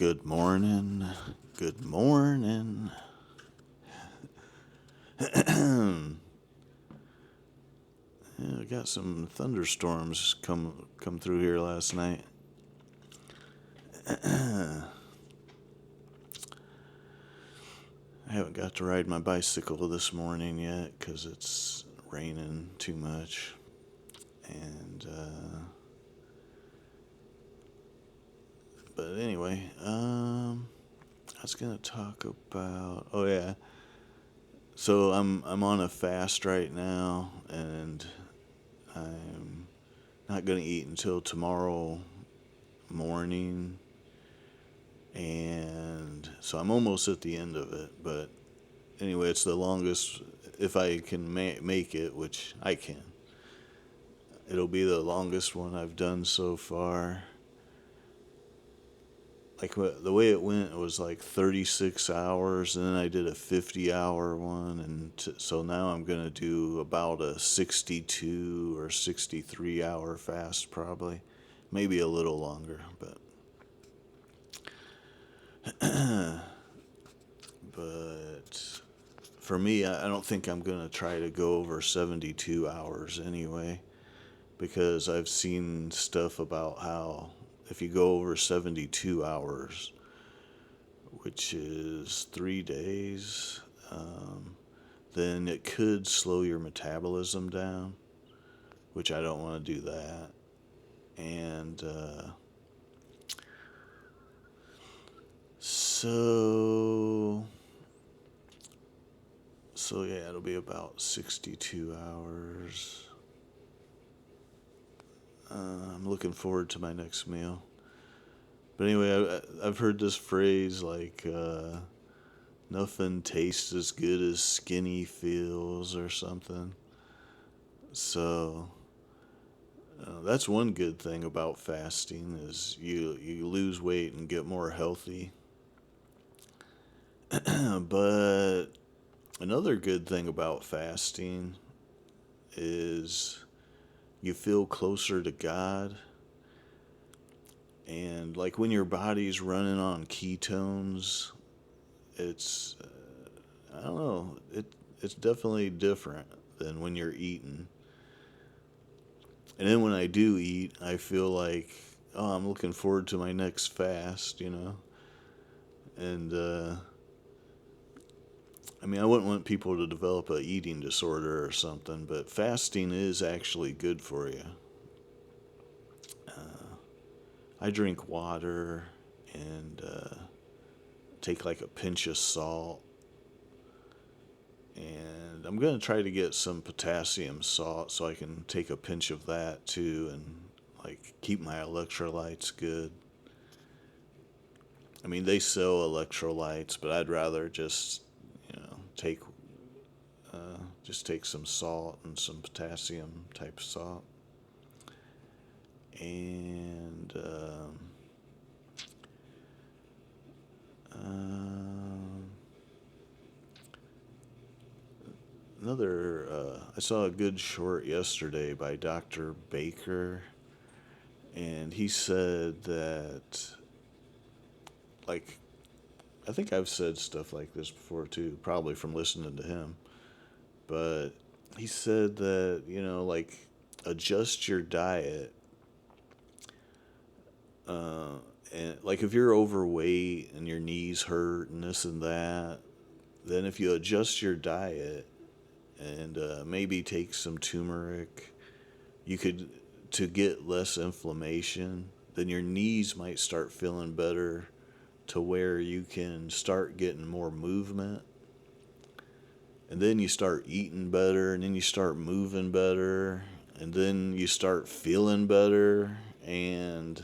Good morning. Good morning. Yeah, I got some thunderstorms come through here last night. I haven't got to ride my bicycle this morning yet because it's raining too much. And but anyway, I was gonna talk about. Oh yeah. So I'm on a fast right now, and I'm not gonna eat until tomorrow morning, and so I'm almost at the end of it. But anyway, it's the longest if I can make it, which I can. It'll be the longest one I've done so far. Like the way it went, it was like 36 hours, and then I did a 50-hour one, and so now I'm gonna do about a 62 or 63-hour fast, probably, maybe a little longer, but for me, I don't think I'm gonna try to go over 72 hours anyway, because I've seen stuff about how if you go over 72 hours, which is 3 days, um, then it could slow your metabolism down, which I don't want to do that. And so, so yeah, it'll be about 62 hours. I'm looking forward to my next meal. But anyway, I've heard this phrase like, nothing tastes as good as skinny feels or something. So that's one good thing about fasting is you lose weight and get more healthy. But another good thing about fasting is you feel closer to God. And like when your body's running on ketones, it's I don't know, it's definitely different than when you're eating. And then when I do eat, I feel like, oh, I'm looking forward to my next fast. And I mean, I wouldn't want people to develop a eating disorder or something, but fasting is actually good for you. I drink water and take like a pinch of salt, and I'm gonna try to get some potassium salt so I can take a pinch of that too, and like keep my electrolytes good. I mean, they sell electrolytes, but I'd rather take just take some salt and some potassium type salt. And um, I saw a good short yesterday by Dr. Baker, and he said that, like, I think I've said stuff like this before too, probably from listening to him, but he said that, like, adjust your diet. Uh, and like if you're overweight and your knees hurt and this and that, then if you adjust your diet and maybe take some turmeric, you could to get less inflammation. Then your knees might start feeling better to where you can start getting more movement. And then you start eating better, and then you start moving better, and then you start feeling better, and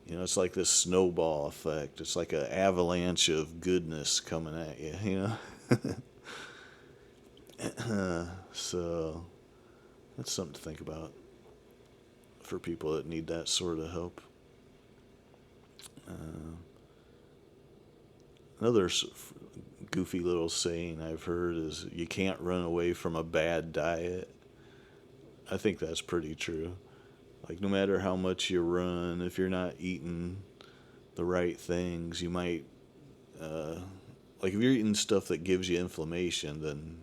it's like this snowball effect. It's like an avalanche of goodness coming at you. So that's something to think about for people that need that sort of help. Uh, another goofy little saying I've heard is you can't run away from a bad diet. I think that's pretty true. Like, no matter how much you run, if you're not eating the right things, you might, like if you're eating stuff that gives you inflammation, then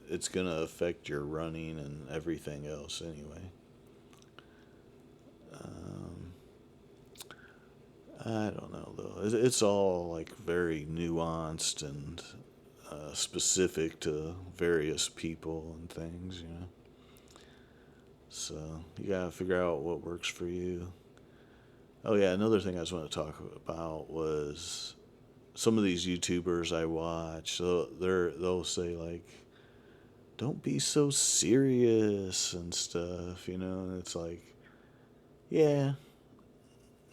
it's going to affect your running and everything else anyway. Um, I don't know though. It's all like very nuanced and specific to various people and things, you know. So you gotta figure out what works for you. Oh yeah, another thing I just want to talk about was some of these YouTubers I watch. So they'll say like, "Don't be so serious" and stuff, you know. And it's like, yeah,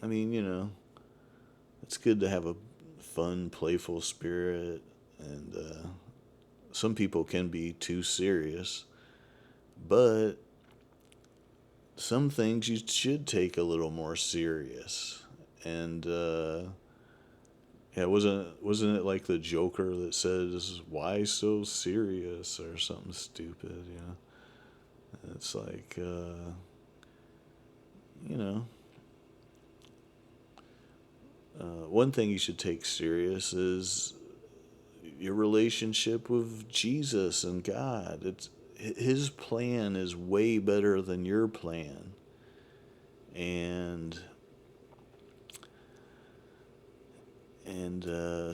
I mean, you know, it's good to have a fun, playful spirit, and some people can be too serious, but some things you should take a little more serious. And yeah, wasn't it like the Joker that says, "Why so serious?" or something stupid, you know? It's like, you know, one thing you should take serious is your relationship with Jesus and God. It's his plan is way better than your plan. And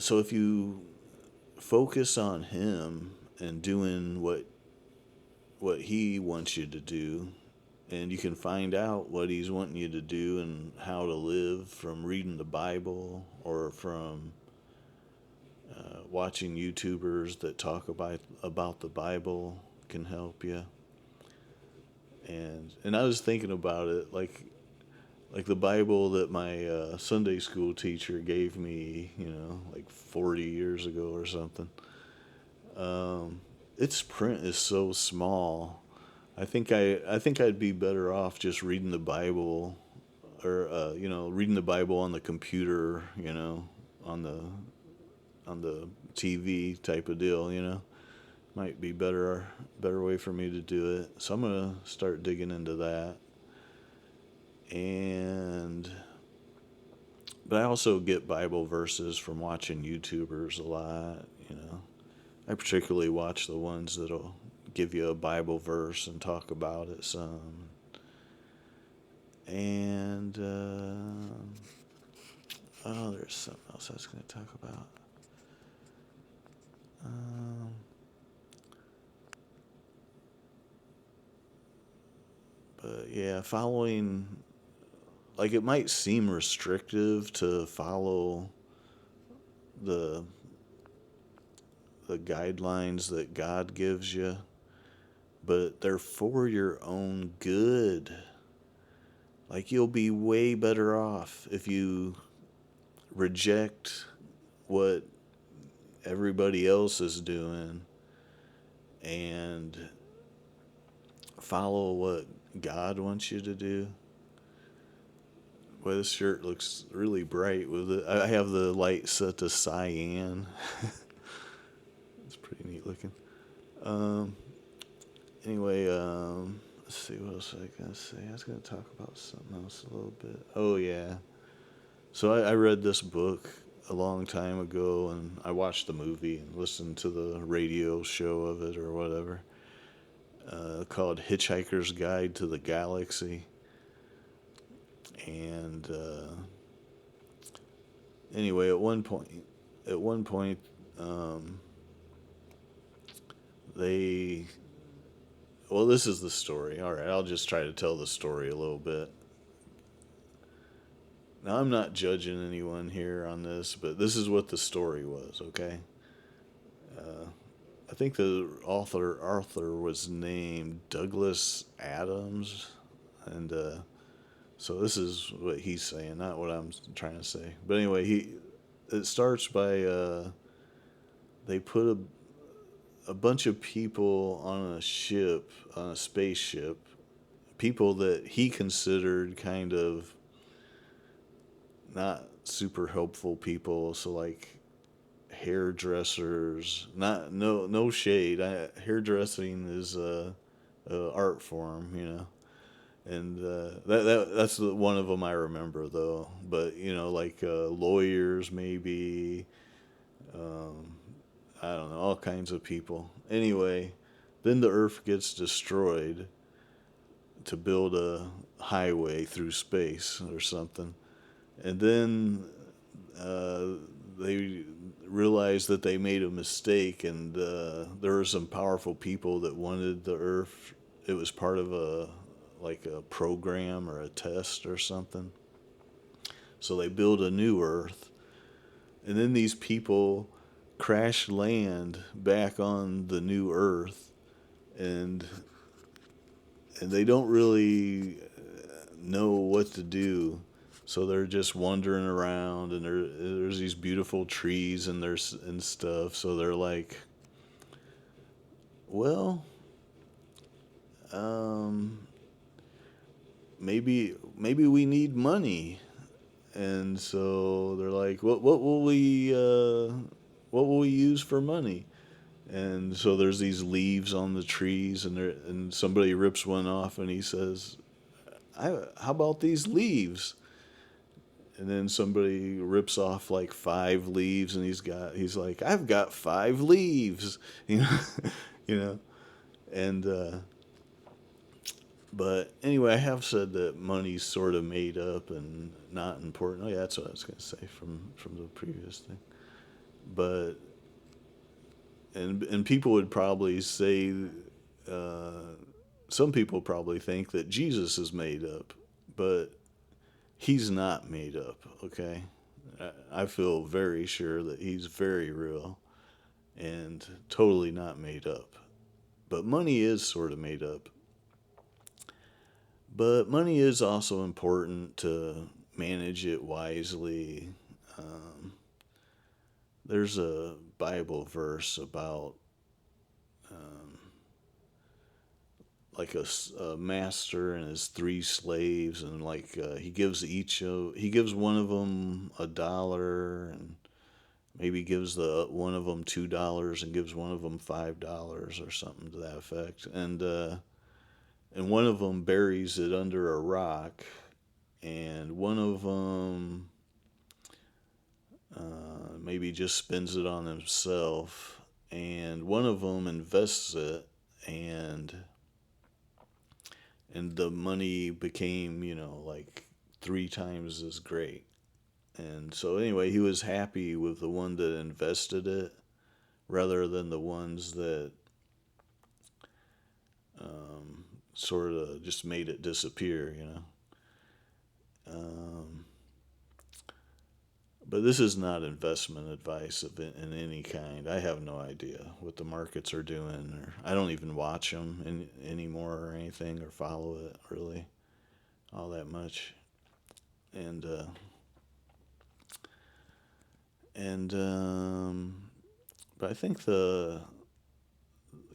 so if you focus on him and doing what he wants you to do, and you can find out what he's wanting you to do and how to live from reading the Bible or from watching YouTubers that talk about the Bible can help you. And I was thinking about it like the Bible that my Sunday school teacher gave me, you know, like 40 years ago or something. Its print is so small. I think I'd be better off just reading the Bible, or you know, reading the Bible on the computer, you know, on the on the TV type of deal, you know. Might be better way for me to do it. So I'm gonna start digging into that. And but I also get Bible verses from watching YouTubers a lot, you know. I particularly watch the ones that'll give you a Bible verse and talk about it some. And oh, there's something else I was going to talk about. Um, but yeah, following, like, it might seem restrictive to follow the the guidelines that God gives you, but they're for your own good. Like, you'll be way better off if you reject what everybody else is doing and follow what God wants you to do. Well, this shirt looks really bright with it. I have the light set to cyan. It's pretty neat looking. Um, anyway, let's see what else I can say. I was gonna talk about something else a little bit. Oh yeah. So I read this book a long time ago, and I watched the movie and listened to the radio show of it or whatever. Called Hitchhiker's Guide to the Galaxy. And anyway, at one point, um, they, well, this is the story. All right, I'll just try to tell the story a little bit. Now, I'm not judging anyone here on this, but this is what the story was. Okay, I think the author was named Douglas Adams, and so this is what he's saying, not what I'm trying to say. But anyway, he it starts by they put a bunch of people on a ship, on a spaceship, people that he considered kind of not super helpful people. So like hairdressers, not no shade. Hairdressing is a art form, you know. And that's one of them I remember though. But like lawyers maybe, um, I don't know, all kinds of people. Anyway, then the Earth gets destroyed to build a highway through space or something, and then uh, they realized that they made a mistake, and there were some powerful people that wanted the Earth. It was part of a like a program or a test or something. So they built a new Earth, and then these people crash land back on the new Earth, and they don't really know what to do. So they're just wandering around, and there's these beautiful trees and stuff. So they're like, well, um, maybe we need money, and so they're like, what will we use for money? And so there's these leaves on the trees, and somebody rips one off, and he says, how about these leaves? And then somebody rips off like five leaves, and he's like, I've got five leaves, you know, you know. And but anyway, I have said that money's sort of made up and not important. Oh yeah, that's what I was going to say from the previous thing. But and people would probably say, uh, some people probably think that Jesus is made up, but he's not made up. Okay, I feel very sure that he's very real and totally not made up. But money is sort of made up. But money is also important to manage it wisely. Um, there's a Bible verse about um, like a master and his three slaves, and like he gives one of them $1, and maybe gives the one of them $2, and gives one of them $5 or something to that effect, and one of them buries it under a rock, and one of them maybe just spends it on himself, and one of them invests it, and the money became like three times as great. And so anyway, he was happy with the one that invested it rather than the ones that um, sort of just made it disappear. Um, but this is not investment advice in any kind. I have no idea what the markets are doing, or I don't even watch them anymore or anything, or follow it really all that much. And and but I think the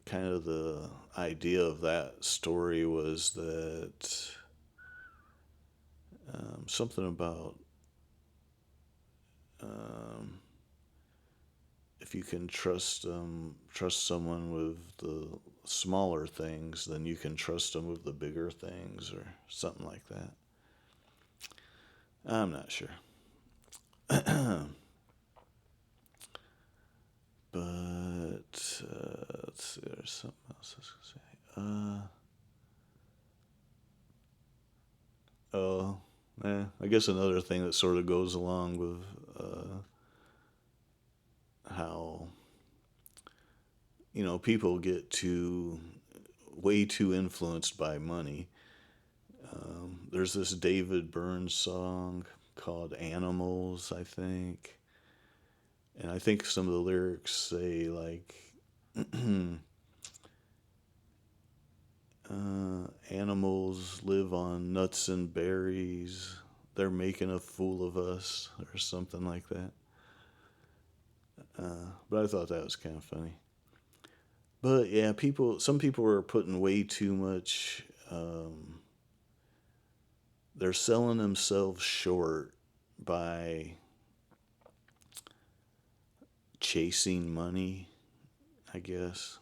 kind of the idea of that story was that something about um, if you can trust someone with the smaller things, then you can trust them with the bigger things, or something like that. I'm not sure, but let's see. There's something else I was gonna say. Oh, I guess another thing that sort of goes along with how people get way too influenced by money. There's this David Byrne song called "Animals," I think, and I think some of the lyrics say like, "Animals live on nuts and berries. They're making a fool of us," or something like that. But I thought that was kind of funny. But yeah, some people are putting way too much. They're selling themselves short by chasing money, I guess.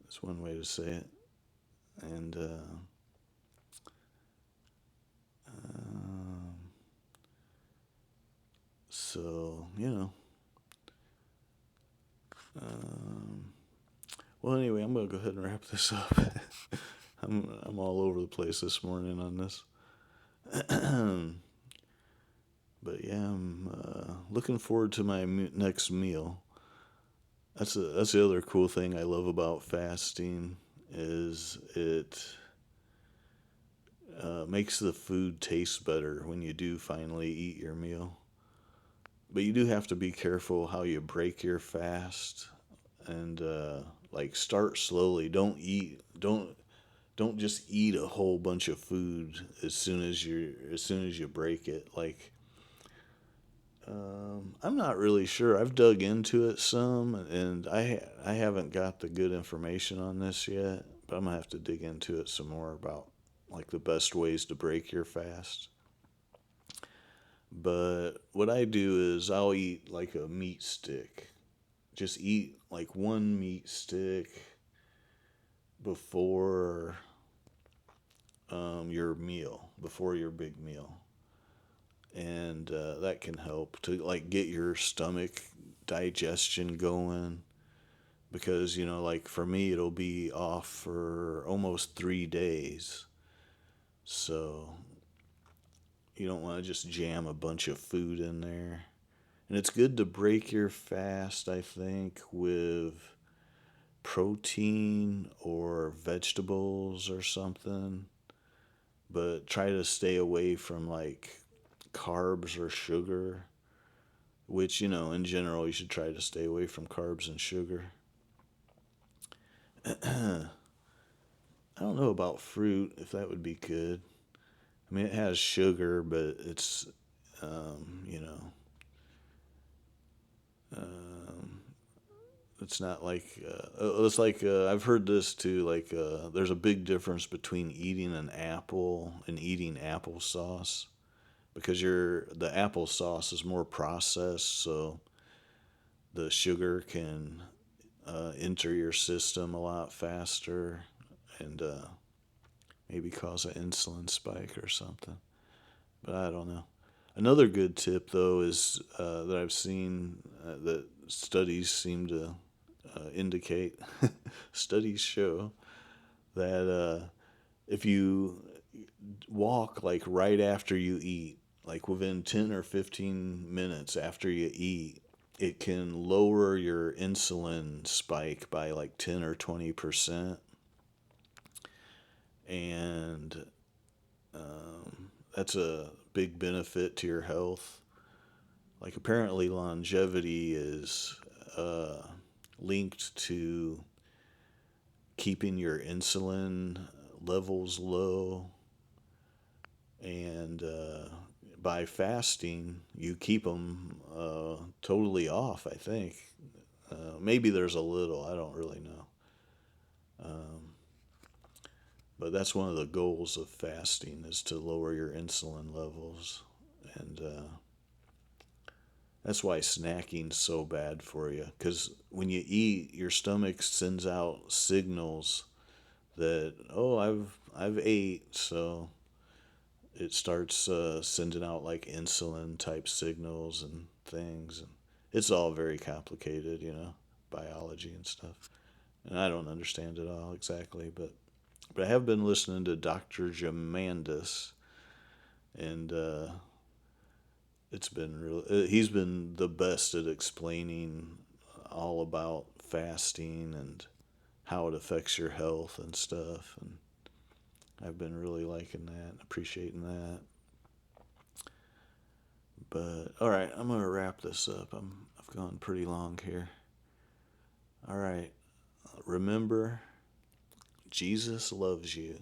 That's one way to say it. And So, um, well, anyway, I'm gonna go ahead and wrap this up. I'm all over the place this morning on this. But yeah, I'm looking forward to my next meal. That's the other cool thing I love about fasting is it makes the food taste better when you do finally eat your meal. But you do have to be careful how you break your fast and like start slowly. Don't just eat a whole bunch of food as soon as you break it. Like I'm not really sure. I've dug into it some, and I haven't got the good information on this yet. But I'm gonna have to dig into it some more about like the best ways to break your fast. But what I do is I'll eat like a meat stick. Just eat like one meat stick before your meal, before your big meal, and that can help to like get your stomach digestion going. Because like for me, it'll be off for almost 3 days, so you don't want to just jam a bunch of food in there. And it's good to break your fast, I think, with protein or vegetables or something, but try to stay away from like carbs or sugar, which, in general, you should try to stay away from carbs and sugar. I don't know about fruit, if that would be good. I mean, it has sugar, but um, you know, um, it's not like it's like I've heard this too. Like there's a big difference between eating an apple and eating applesauce because the applesauce is more processed, so the sugar can enter your system a lot faster and maybe cause an insulin spike or something. But I don't know. Another good tip, though, is that I've seen that studies seem to indicate, studies show that if you walk like right after you eat, like within 10 or 15 minutes after you eat, it can lower your insulin spike by like 10 or 20%. And that's a big benefit to your health. Like apparently longevity is uh, linked to keeping your insulin levels low, and by fasting you keep them totally off, I think. Maybe there's a little, I don't really know. um, but that's one of the goals of fasting is to lower your insulin levels, and that's why snacking's so bad for you. Because when you eat, your stomach sends out signals that I've ate, so it starts sending out like insulin type signals and things, and it's all very complicated, biology and stuff. And I don't understand it all exactly, but I have been listening to Dr. Jamandis, and it's been real. He's been the best at explaining all about fasting and how it affects your health and stuff. And I've been really liking that, appreciating that. But all right, I'm gonna wrap this up. I've gone pretty long here. All right, remember, Jesus loves you.